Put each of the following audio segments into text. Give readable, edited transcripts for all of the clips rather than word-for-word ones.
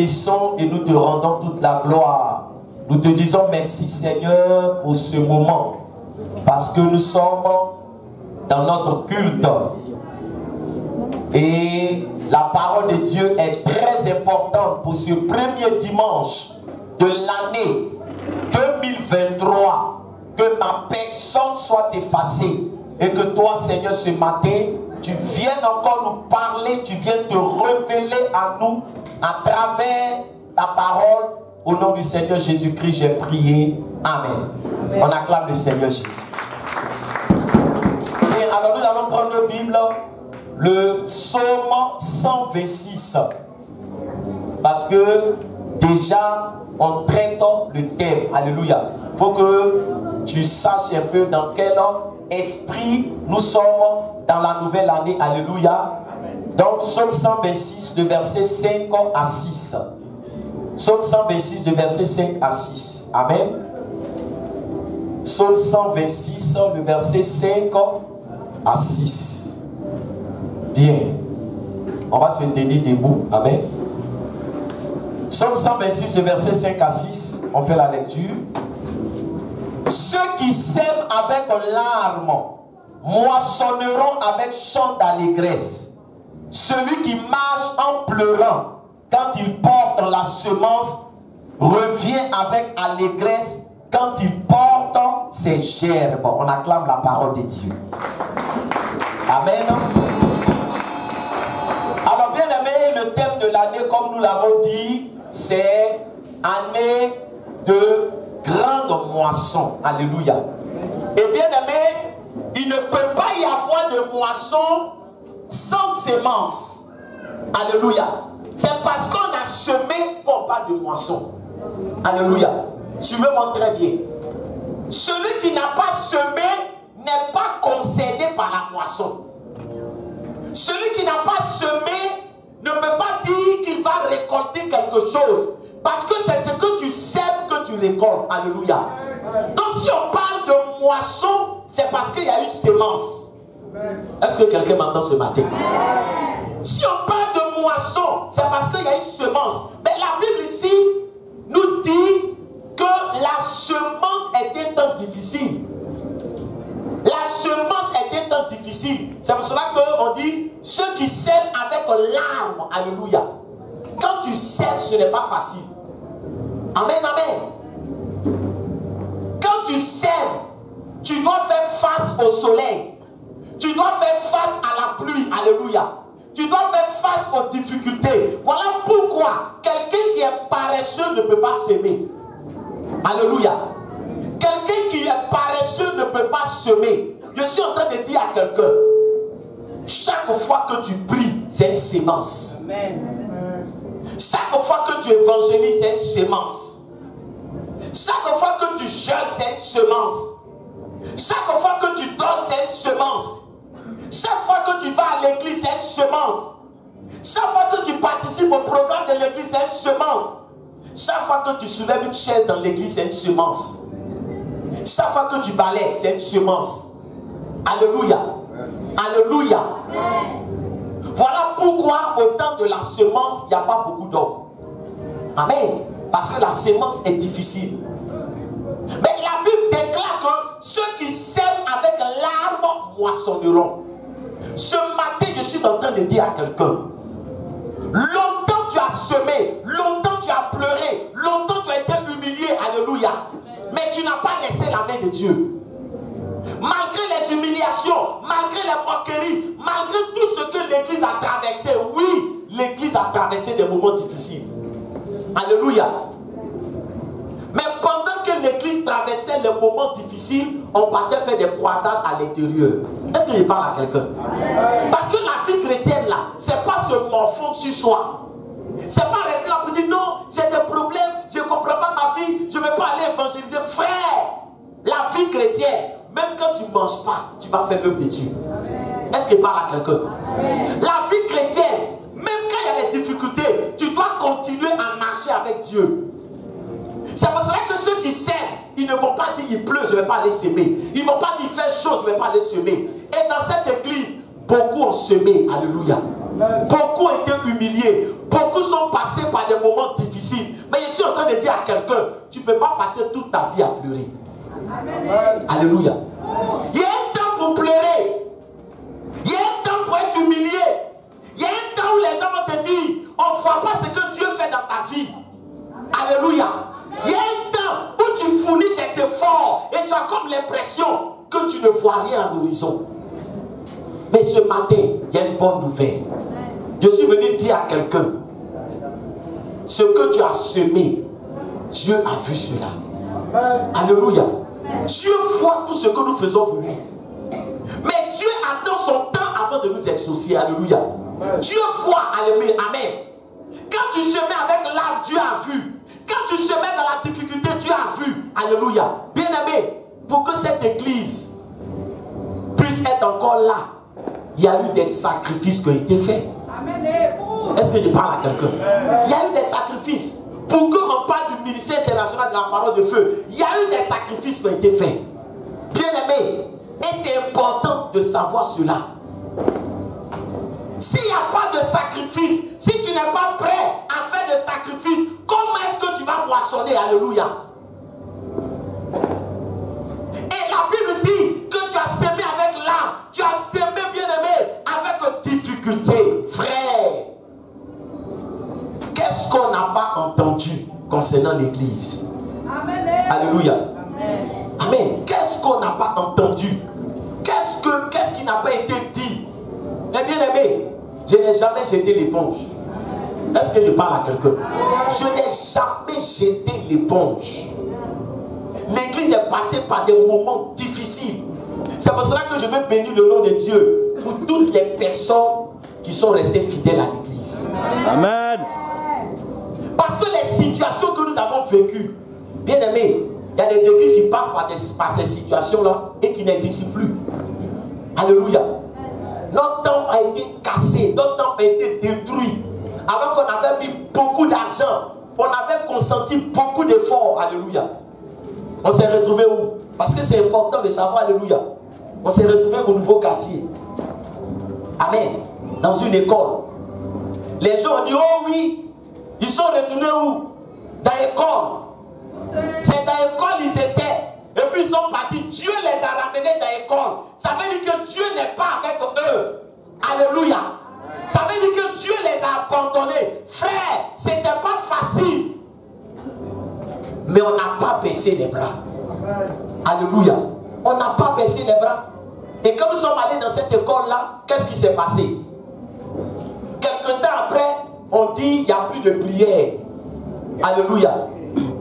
bénissons et nous te rendons toute la gloire. Nous te disons merci Seigneur pour ce moment. Parce que nous sommes dans notre culte. Et la parole de Dieu est très importante pour ce premier dimanche de l'année 2023. Que ma personne soit effacée. Et que toi Seigneur ce matin, tu viennes encore nous parler, tu viennes te révéler à nous à travers ta parole. Au nom du Seigneur Jésus-Christ, j'ai prié. Amen. Amen. On acclame le Seigneur Jésus. Et alors nous allons prendre la Bible, le psaume 126. Parce que déjà, on traite le thème. Alléluia. Il faut que tu saches un peu dans quel esprit nous sommes dans la nouvelle année. Alléluia. Donc, psaume 126, de verset 5 à 6. Psaume 126, de verset 5 à 6. Amen. Psaume 126, le verset 5 à 6. Bien. On va se tenir debout. Amen. Psaume 126, le verset 5 à 6. On fait la lecture. Ceux qui sèment avec larmes moissonneront avec chant d'allégresse. Celui qui marche en pleurant quand il porte la semence revient avec allégresse quand il porte ses gerbes. On acclame la parole de Dieu. Amen. Alors bien aimé, le thème de l'année, comme nous l'avons dit, c'est année de grande moisson. Alléluia. Et bien aimé, il ne peut pas y avoir de moisson sans semence. Alléluia. C'est parce qu'on a semé qu'on parle de moisson. Alléluia. Suivez-moi très bien. Celui qui n'a pas semé n'est pas concerné par la moisson. Celui qui n'a pas semé ne peut pas dire qu'il va récolter quelque chose. Parce que c'est ce que tu sèmes que tu récoltes. Alléluia. Donc si on parle de moisson, c'est parce qu'il y a eu sémence. Est-ce que quelqu'un m'entend ce matin? Si on parle de moisson, c'est parce qu'il y a une semence. Mais la Bible ici nous dit que la semence est un temps difficile. La semence est un temps difficile. C'est pour cela qu'on dit ceux qui sèment avec larmes. Alléluia. Quand tu sèmes, ce n'est pas facile. Amen, amen. Quand tu sèmes, tu dois faire face au soleil. Tu dois faire face à la pluie. Alléluia. Tu dois faire face aux difficultés. Voilà pourquoi quelqu'un qui est paresseux ne peut pas s'aimer. Alléluia. Quelqu'un qui est paresseux ne peut pas semer. Je suis en train de dire à quelqu'un, chaque fois que tu pries, c'est une sémence. Amen. Chaque fois que tu évangélises, c'est une sémence. Chaque fois que tu jeûnes, c'est une semence. Chaque fois que tu donnes, c'est une semence. Chaque fois que tu vas à l'église, c'est une semence. Chaque fois que tu participes au programme de l'église, c'est une semence. Chaque fois que tu soulèves une chaise dans l'église, c'est une semence. Chaque fois que tu balayes, c'est une semence. Alléluia. Alléluia. Voilà pourquoi au temps de la semence, il n'y a pas beaucoup d'hommes. Amen. Parce que la semence est difficile. Mais la Bible déclare que ceux qui sèment avec larmes moissonneront. Ce matin, je suis en train de dire à quelqu'un, longtemps tu as semé, longtemps tu as pleuré, longtemps tu as été humilié, alléluia. Mais tu n'as pas laissé la main de Dieu. Malgré les humiliations, malgré les moqueries, malgré tout ce que l'église a traversé, oui, l'église a traversé des moments difficiles. Alléluia. Mais pendant que l'église traversait les moments difficiles, on partait faire des croisades à l'intérieur. Est-ce que je parle à quelqu'un? Parce que la vie chrétienne là, c'est pas se morfondre sur soi. C'est pas rester là pour dire non, j'ai des problèmes, je ne comprends pas ma vie, je ne vais pas aller évangéliser. Frère, la vie chrétienne, même quand tu ne manges pas, tu vas faire l'œuvre de Dieu. Est-ce que je parle à quelqu'un? La vie chrétienne, même quand il y a des difficultés, tu dois continuer à marcher avec Dieu. C'est pour cela que ceux qui sèment, ils ne vont pas dire il pleut, je ne vais pas aller semer. Ils ne vont pas dire il fait chaud, je ne vais pas aller semer. Et dans cette église, beaucoup ont semé. Alléluia. Beaucoup ont été humiliés. Beaucoup sont passés par des moments difficiles. train de dire à quelqu'un, tu ne peux pas passer toute ta vie à pleurer. Amen. Alléluia. Il y a un temps pour pleurer. Il y a un temps pour être humilié. Il y a un temps où les gens vont te dire, on ne voit pas ce que Dieu fait dans ta vie. Alléluia. Il y a un temps où tu fournis tes efforts et tu as comme l'impression que tu ne vois rien à l'horizon. Mais ce matin, il y a une bonne nouvelle. Je suis venu dire à quelqu'un, ce que tu as semé, Dieu a vu cela. Alléluia. Dieu voit tout ce que nous faisons pour lui. Mais Dieu attend son temps avant de nous exaucer. Alléluia. Dieu voit. Alléluia. Amen. Quand tu semais avec l'âme, Dieu a vu. Quand tu semais dans la difficulté, Dieu a vu. Alléluia. Bien-aimé, pour que cette église puisse être encore là, il y a eu des sacrifices qui ont été faits. Est-ce que je parle à quelqu'un? Il y a eu des sacrifices. Pour qu'on parle du ministère international de la parole de feu, il y a eu des sacrifices qui ont été faits. Bien-aimé, et c'est important de savoir cela. S'il n'y a pas de sacrifice, si tu n'es pas prêt à faire de sacrifice, comment est-ce que tu vas moissonner? Alléluia. Et la Bible dit que tu as semé avec l'âme, tu as semé, bien-aimé, avec difficulté. Frère, qu'est-ce qu'on n'a pas entendu concernant l'église? Amen. Alléluia. Amen. Amen. Qu'est-ce qu'on n'a pas entendu? Qu'est-ce qui n'a pas été dit? Mais bien aimé, je n'ai jamais jeté l'éponge. Est-ce que je parle à quelqu'un? Je n'ai jamais jeté l'éponge. L'église est passée par des moments difficiles. C'est pour cela que je veux bénir le nom de Dieu pour toutes les personnes qui sont restées fidèles à l'église. Amen. Parce que les situations que nous avons vécues, bien aimés, il y a des églises qui passent par ces situations-là et qui n'existent plus. Alléluia. Notre temps a été cassé, notre temps a été détruit. Alors qu'on avait mis beaucoup d'argent, on avait consenti beaucoup d'efforts. Alléluia. On s'est retrouvé où? Parce que c'est important de savoir, alléluia. On s'est retrouvé au nouveau quartier. Amen. Dans une école. Les gens ont dit, oh oui, ils sont retournés où? Dans l'école. C'est dans l'école ils étaient. Et puis ils sont partis. Dieu les a ramenés dans l'école. Ça veut dire que Dieu n'est pas avec eux. Alléluia. Ça veut dire que Dieu les a abandonnés. Frère, c'était pas facile. Mais on n'a pas baissé les bras. Alléluia. On n'a pas baissé les bras. Et quand nous sommes allés dans cette école-là, qu'est-ce qui s'est passé? Quelque temps après, on dit il n'y a plus de prière. Alléluia.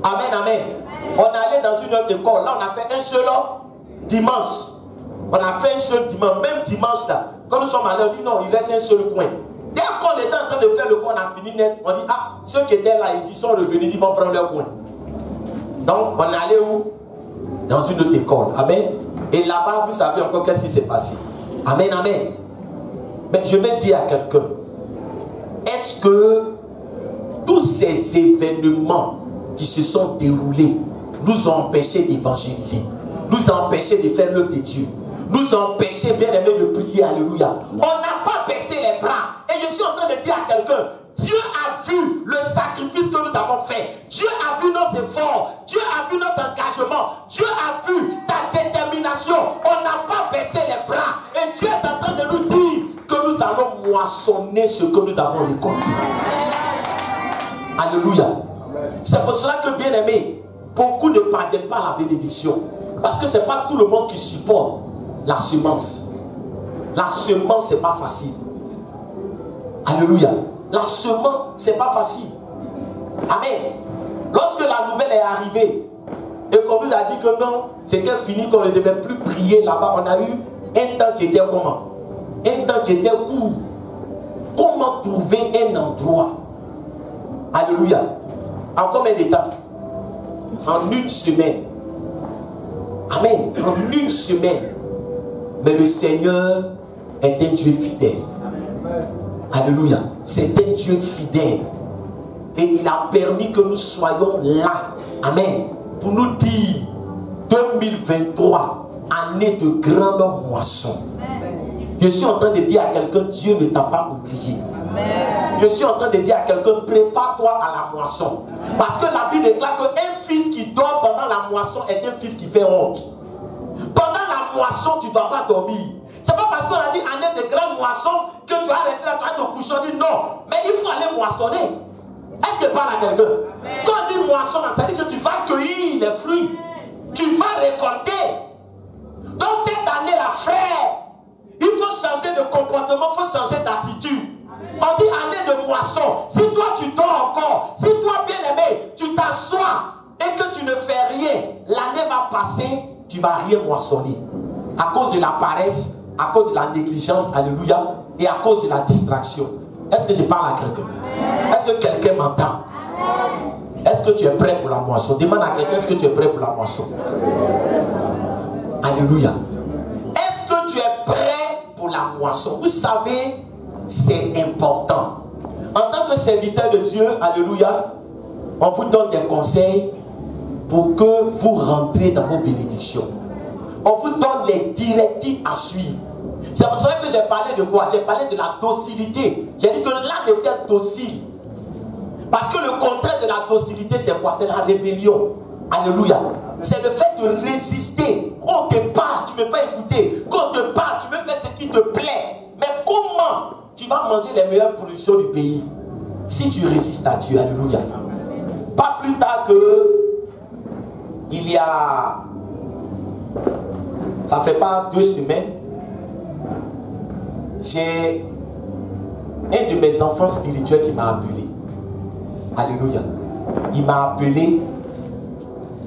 Amen, amen. On est allé dans une autre école. Là, on a fait un seul dimanche. On a fait un seul dimanche. Même dimanche là. Quand nous sommes allés, on dit non, il reste un seul coin. Dès qu'on était en train de faire le coin, on a fini net. On dit ah, ceux qui étaient là, ils sont revenus, ils vont prendre leur coin. Donc, on est allé où? Dans une autre école. Amen. Et là-bas, vous savez encore qu'est-ce qui s'est passé. Amen, amen. Mais je vais dire à quelqu'un, est-ce que tous ces événements qui se sont déroulés nous ont empêchés d'évangéliser, nous ont empêchés de faire l'œuvre de Dieu, nous ont empêchés, bien aimé, de prier? Alléluia. On n'a pas baissé les bras. Et je suis en train de dire à quelqu'un, Dieu a vu le sacrifice que nous avons fait. Dieu a vu nos efforts. Dieu a vu notre engagement. Dieu a vu ta détermination. On n'a pas baissé les bras. Et Dieu est en train de nous dire que nous allons moissonner ce que nous avons récolté. Alléluia. C'est pour cela que, bien aimé, beaucoup ne parviennent pas à la bénédiction. Parce que ce n'est pas tout le monde qui supporte la semence. La semence, ce n'est pas facile. Alléluia. La semence, ce n'est pas facile. Amen. Lorsque la nouvelle est arrivée et qu'on nous a dit que non, c'était fini, qu'on ne devait plus prier là-bas, on a eu un temps qui était comment? Un temps qui était court. Comment trouver un endroit? Alléluia. En combien de temps? En une semaine. Amen. En une semaine. Mais le Seigneur est un Dieu fidèle. Alléluia. C'est un Dieu fidèle. Et il a permis que nous soyons là. Amen. Pour nous dire 2023, année de grande moisson. Je suis en train de dire à quelqu'un, Dieu ne t'a pas oublié. Je suis en train de dire à quelqu'un, prépare-toi à la moisson. Parce que la Bible déclare qu'un fils qui dort pendant la moisson est un fils qui fait honte. Pendant la moisson, tu ne dois pas dormir. Ce n'est pas parce qu'on a dit année de grande moisson que tu vas rester là, tu vas te coucher. On dit non, mais il faut aller moissonner. Est-ce que parle à quelqu'un? Quand on dit moisson, ça veut dire que tu vas cueillir les fruits. Tu vas récolter. Dans cette année-là, frère, il faut changer de comportement, il faut changer d'attitude. On dit année de moisson. Si toi tu dors encore, si toi bien aimé, tu t'assois et que tu ne fais rien, l'année va passer, tu ne vas rien moissonner. À cause de la paresse, à cause de la négligence, alléluia, et à cause de la distraction. Est-ce que je parle à quelqu'un? Est-ce que quelqu'un m'entend? Est-ce que tu es prêt pour la moisson? Demande à quelqu'un, est-ce que tu es prêt pour la moisson? Alléluia. Est-ce que tu es prêt pour la moisson? Vous savez, c'est important. En tant que serviteur de Dieu, alléluia, on vous donne des conseils pour que vous rentrez dans vos bénédictions. On vous donne les directives à suivre. C'est pour cela que j'ai parlé de quoi? J'ai parlé de la docilité. J'ai dit que l'âme était docile. Parce que le contraire de la docilité, c'est quoi? C'est la rébellion. Alléluia. C'est le fait de résister. On te parle, tu ne veux pas écouter. Quand on te parle, tu veux faire ce qui te plaît. Mais comment tu vas manger les meilleures productions du pays si tu résistes à Dieu? Alléluia. Pas plus tard que il y a, ça fait pas 2 semaines, j'ai un de mes enfants spirituels qui m'a appelé. Alléluia. Il m'a appelé.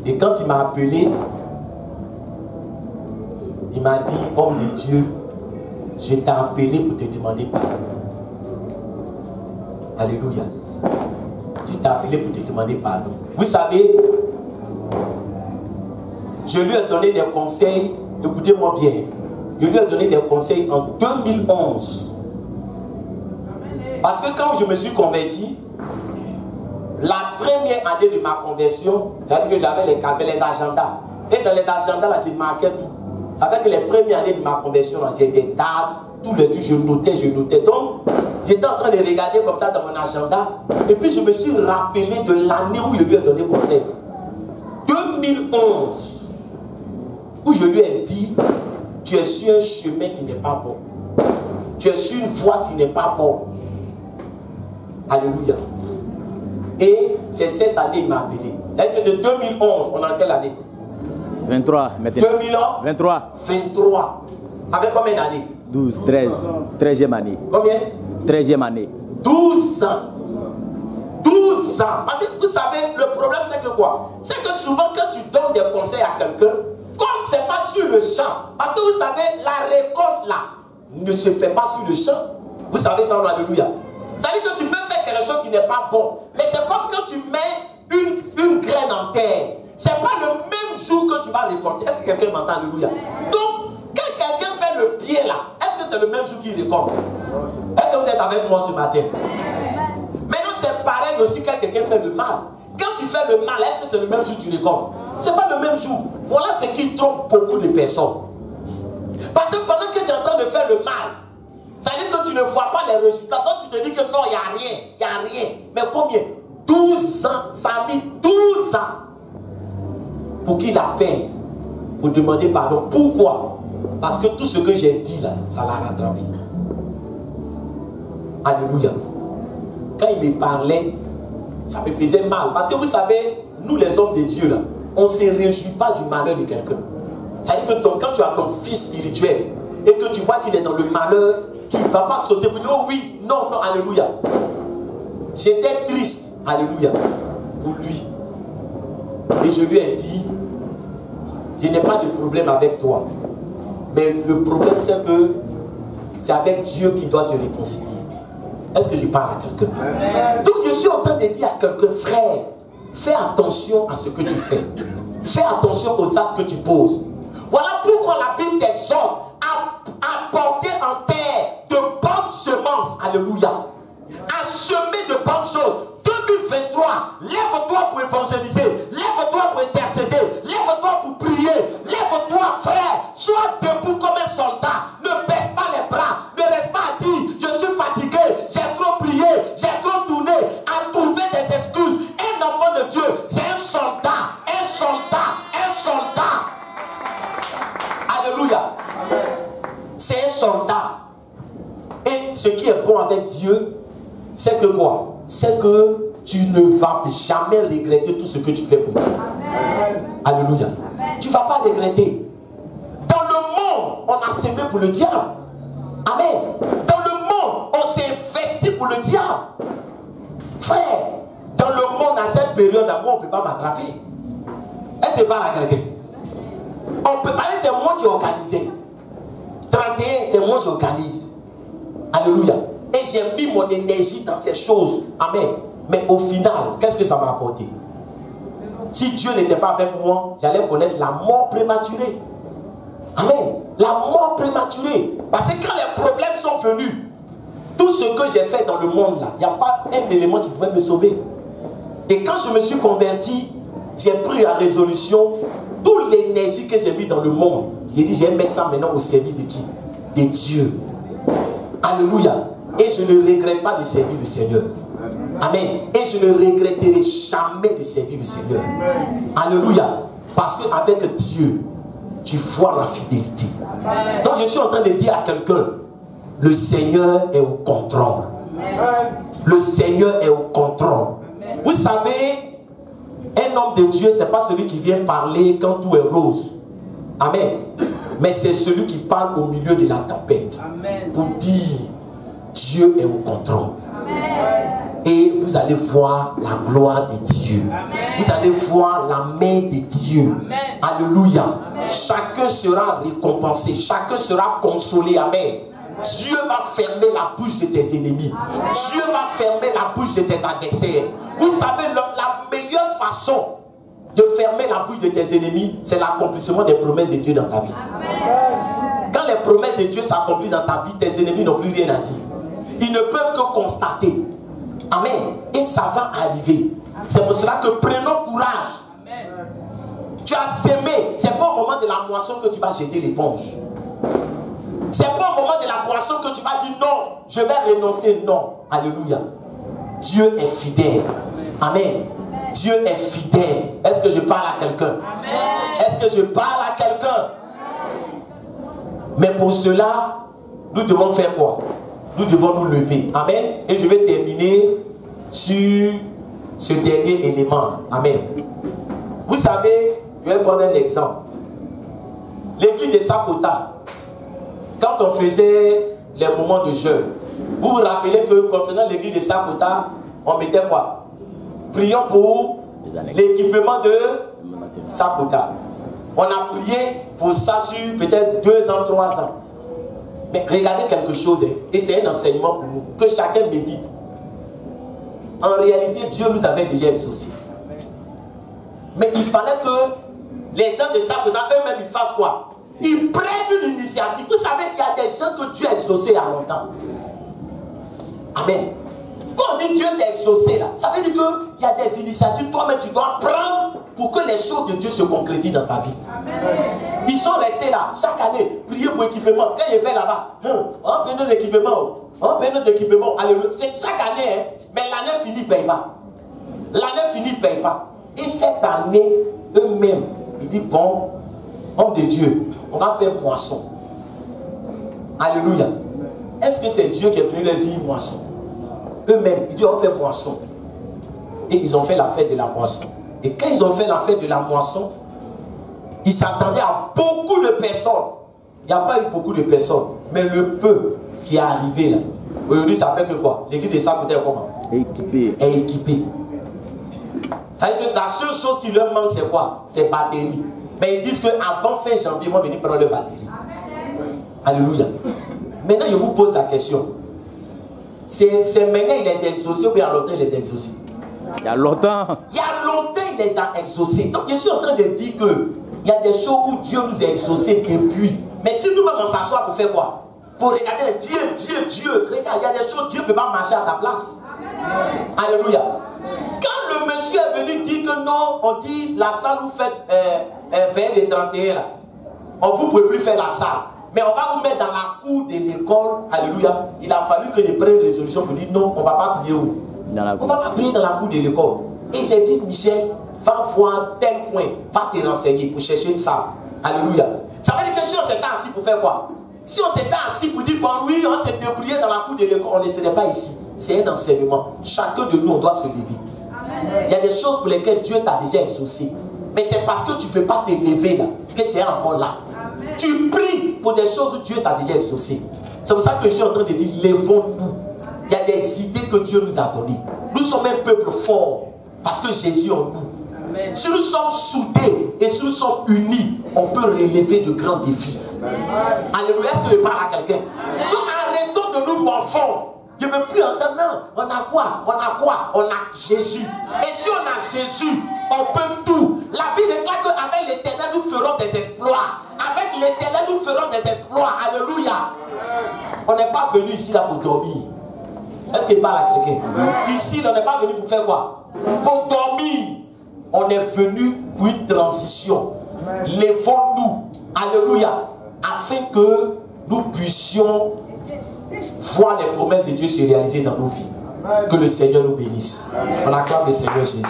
Et quand il m'a appelé, il m'a dit, homme de Dieu, je t'ai appelé pour te demander pardon. Alléluia. Je t'ai appelé pour te demander pardon. Vous savez, je lui ai donné des conseils, écoutez-moi bien, je lui ai donné des conseils en 2011. Parce que quand je me suis converti, la première année de ma conversion, c'est-à-dire que j'avais les agendas. Et dans les agendas, là, je marquais tout. Ça fait que les premières années de ma conversion, j'ai des dates, tous les trucs, je notais. Donc, j'étais en train de regarder comme ça dans mon agenda. Et puis, je me suis rappelé de l'année où je lui ai donné conseil. 2011. Où je lui ai dit, tu es sur un chemin qui n'est pas bon. Tu es sur une voie qui n'est pas bonne. Alléluia. Et c'est cette année qu'il m'a appelé. C'est-à-dire que de 2011, on est en quelle année? 23 maintenant. 2000 ans? 23. 23. Ça fait combien d'années? 12, 13. 13e année. Combien? 13e année. 12 ans. 12 ans. Parce que vous savez, le problème c'est que quoi? C'est que souvent quand tu donnes des conseils à quelqu'un, comme c'est pas sur le champ, parce que vous savez, la récolte là ne se fait pas sur le champ. Vous savez ça, alléluia. Ça veut dire que tu peux faire quelque chose qui n'est pas bon. Mais c'est comme quand tu mets une graine en terre. C'est pas le même jour que tu vas récolter. Est-ce que quelqu'un m'entend? Alléluia. Donc, quand quelqu'un fait le bien là, est-ce que c'est le même jour qu'il récolte? Est-ce que vous êtes avec moi ce matin? Maintenant, c'est pareil aussi quand quelqu'un fait le mal. Quand tu fais le mal, est-ce que c'est le même jour que tu récoltes? C'est pas le même jour. Voilà ce qui trompe beaucoup de personnes. Parce que pendant que tu es en train de faire le mal, ça veut dire que tu ne vois pas les résultats. Donc tu te dis que non, il n'y a rien. Il n'y a rien. Mais combien? 12 ans. Ça a mis 12 ans pour qu'il appelle, pour demander pardon. Pourquoi? Parce que tout ce que j'ai dit là, ça l'a rattrapé. Alléluia. Quand il me parlait, ça me faisait mal. Parce que vous savez, nous les hommes de Dieu là, on ne se réjouit pas du malheur de quelqu'un. Ça veut dire que quand tu as ton fils spirituel et que tu vois qu'il est dans le malheur, tu ne vas pas sauter pour dire oh oui, non, non, alléluia. J'étais triste, alléluia, pour lui. Et je lui ai dit, je n'ai pas de problème avec toi. Mais le problème c'est que c'est avec Dieu qui doit se réconcilier. Est-ce que je parle à quelqu'un? Donc je suis en train de dire à quelqu'un, frère, fais attention à ce que tu fais. Fais attention aux actes que tu poses. Voilà pourquoi la Bible t'exhorte à porter en terre de bonnes semences. Alléluia. À semer de bonnes choses. 2023, lève-toi pour évangéliser. Lève-toi pour intercéder. Lève-toi pour prier. Lève-toi, frère. Sois debout comme un soldat. Ne baisse pas les bras. Ne reste pas à dire, je suis fatigué. J'ai trop prié. es bon avec Dieu, c'est que quoi? C'est que tu ne vas jamais regretter tout ce que tu fais pour Dieu. Alléluia. Tu ne vas pas regretter. Dans le monde, on a semé pour le diable. Amen. Dans le monde, on s'est investi pour le diable. Frère, dans le monde, à cette période, moi, on ne peut pas m'attraper. Est-ce que c'est pas la quelqu'un? On peut parler, c'est moi qui organisé. 31, c'est moi qui organise. Alléluia. Et j'ai mis mon énergie dans ces choses. Amen. Mais au final, qu'est-ce que ça m'a apporté? Si Dieu n'était pas avec moi, j'allais connaître la mort prématurée. Amen. La mort prématurée. Parce que quand les problèmes sont venus, tout ce que j'ai fait dans le monde là, il n'y a pas un élément qui pouvait me sauver. Et quand je me suis converti, j'ai pris la résolution, toute l'énergie que j'ai mis dans le monde, j'ai dit, je vais mettre ça maintenant au service de qui? De Dieu. Alléluia. Et je ne regrette pas de servir le Seigneur. Amen. Et je ne regretterai jamais de servir le Seigneur. Alléluia. Parce qu'avec Dieu, tu vois la fidélité. Donc je suis en train de dire à quelqu'un, le Seigneur est au contrôle. Le Seigneur est au contrôle. Vous savez, un homme de Dieu, ce n'est pas celui qui vient parler quand tout est rose. Amen. Mais c'est celui qui parle au milieu de la tempête. Pour dire, Dieu est au contrôle. Et vous allez voir la gloire de Dieu. Vous allez voir la main de Dieu. Alléluia. Chacun sera récompensé. Chacun sera consolé. Amen. Dieu va fermer la bouche de tes ennemis. Dieu va fermer la bouche de tes adversaires. Vous savez, la meilleure façon de fermer la bouche de tes ennemis, c'est l'accomplissement des promesses de Dieu dans ta vie. Quand les promesses de Dieu s'accomplissent dans ta vie, tes ennemis n'ont plus rien à dire. Ils ne peuvent que constater. Amen. Et ça va arriver. C'est pour cela que prenons courage. Tu as semé. C'est pas au moment de la moisson que tu vas jeter l'éponge. C'est pas au moment de la moisson que tu vas dire non, je vais renoncer. Non. Alléluia. Dieu est fidèle. Amen. Dieu est fidèle. Est-ce que je parle à quelqu'un? Est-ce que je parle à quelqu'un? Mais pour cela, nous devons faire quoi? Nous devons nous lever. Amen. Et je vais terminer sur ce dernier élément. Amen. Vous savez, je vais prendre un exemple. L'église de Sakota, quand on faisait les moments de jeûne, vous vous rappelez que concernant l'église de Sakota, on mettait quoi? Prions pour l'équipement de Sakota. On a prié pour ça sur peut-être 2 ans, 3 ans. Mais regardez quelque chose, et c'est un enseignement pour nous, que chacun médite. En réalité, Dieu nous avait déjà exaucés. Mais il fallait que les gens de Sakota eux-mêmes ils fassent quoi? Ils prennent une initiative. Vous savez, il y a des gens que Dieu a exaucés il y a longtemps. Amen. Quand on dit Dieu t'a exaucé là, ça veut dire qu'il y a des initiatives, toi-même tu dois prendre pour que les choses de Dieu se concrétisent dans ta vie. Amen. Ils sont restés là, chaque année, prier pour équipement. Quand ils viennent là-bas, on paye nos équipements, on paye nos équipements. C'est chaque année, mais l'année finie, ils ne payent pas. L'année finie, ils ne payent pas. Et cette année, eux-mêmes, ils disent, bon, homme de Dieu, on va faire moisson. Alléluia. Est-ce que c'est Dieu qui est venu leur dire moisson? Eux-mêmes, ils disent, on fait moisson. Et ils ont fait la fête de la moisson. Et quand ils ont fait la fête de la moisson, ils s'attendaient à beaucoup de personnes. Il n'y a pas eu beaucoup de personnes. Mais le peu qui est arrivé là, aujourd'hui, ça fait que quoi? L'église de Sakota est comment? Est équipée. Ça veut dire que la seule chose qui leur manque, c'est quoi? C'est batterie. Mais ils disent qu'avant fin janvier, ils vont venir prendre leur batterie. Alléluia. Maintenant, je vous pose la question. C'est maintenant il les a exaucés ou bien il y a longtemps il les a exaucés? Il y a longtemps. Il y a longtemps il les a exaucés. Donc je suis en train de dire que il y a des choses où Dieu nous a exaucés depuis. Mais si nous-mêmes on s'assoit pour faire quoi? Pour regarder Dieu. Regarde, il y a des choses Dieu ne peut pas marcher à ta place. Alléluia. Quand le monsieur est venu dire que non, on dit la salle où vous faites veille des 31 là, vous ne pouvez plus faire la salle. Mais on va vous mettre dans la cour de l'école. Alléluia. Il a fallu que je prenne une résolution pour dire non, on ne va pas prier où? On ne va pas prier dans la cour de l'école. Et j'ai dit, Michel, va voir tel coin, va te renseigner pour chercher une salle. Alléluia. Ça veut dire que si on s'est assis pour faire quoi? Si on s'était assis pour dire, bon oui, on s'est débrouillé dans la cour de l'école, on ne serait pas ici. C'est un enseignement. Chacun de nous, on doit se lever. Il y a des choses pour lesquelles Dieu t'a déjà exaucé. Mais c'est parce que tu ne veux pas te lever là, que c'est encore là. Amen. Tu pries pour des choses où Dieu t'a déjà exaucé. C'est pour ça que je suis en train de dire, lèvons-nous. Il y a des idées que Dieu nous a données. Nous sommes un peuple fort parce que Jésus en nous. Amen. Si nous sommes soudés et si nous sommes unis, on peut relever de grands défis. Amen. Alléluia, est-ce que je parle à quelqu'un? Donc arrêtons de nous morfondre. Je ne veux plus entendre, non, on a quoi? On a quoi? On a Jésus. Et si on a Jésus, on peut tout. La Bible déclare qu'avec l'Éternel, nous ferons des exploits. Avec l'Éternel, nous ferons des exploits. Alléluia. On n'est pas venu ici là pour dormir. Est-ce qu'il parle à quelqu'un? Ici, on n'est pas venu pour faire quoi? Pour dormir. On est venu pour une transition. Lèvons-nous. Alléluia. Afin que nous puissions voir les promesses de Dieu se réaliser dans nos vies. Que le Seigneur nous bénisse. On acclame le Seigneur Jésus.